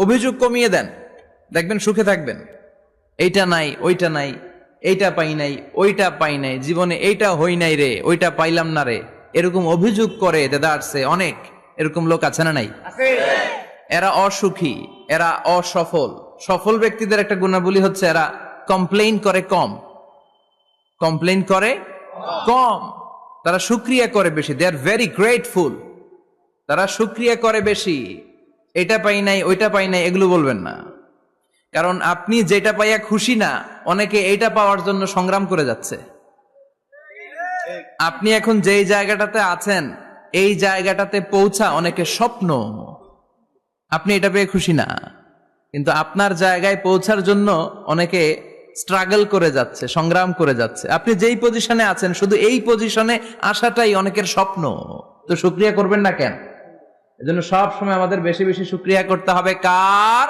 অভিযোগ কমিয়ে দেন, দেখবেন সুখে থাকবেন। এইটা নাই, ওইটা নাই, এইটা পাই নাই, ওইটা পাই নাই, জীবনে এইটা হই নাই রে, ওইটা পাইলাম না রে, এরকম অভিযোগ করে দেদারসে অনেক এরকম লোক আছে না নাই? এরা অসুখী, এরা অসফল। সফল ব্যক্তিদের একটা গুণাবলী হচ্ছে এরা কমপ্লেইন করে কম, কমপ্লেইন করে কম, তারা শুকরিয়া করে বেশি। দে আর ভেরি গ্রেটফুল। তারা শুকরিয়া করে বেশি। এটা পাই নাই, ওইটা পাই নাই, এগুলো বলবেন না। কারণ আপনি যেটা পাইয়া খুশি না, অনেকে এইটা পাওয়ার জন্য সংগ্রাম করে যাচ্ছে। আপনি এখন যেই জায়গাটাতে আছেন, এই জায়গাটাতে পৌঁছা অনেকের স্বপ্ন। আপনি এটা পেয়ে খুশি না, কিন্তু আপনার জায়গায় পৌঁছার জন্য অনেকে স্ট্রাগল করে যাচ্ছে, সংগ্রাম করে যাচ্ছে। আপনি যেই পজিশনে আছেন, শুধু এই পজিশনে আসাটাই অনেকের স্বপ্ন। তো শুকরিয়া করবেন না কেন? এজন্য সব সময় আমাদের বেশি বেশি শুকরিয়া করতে হবে কার?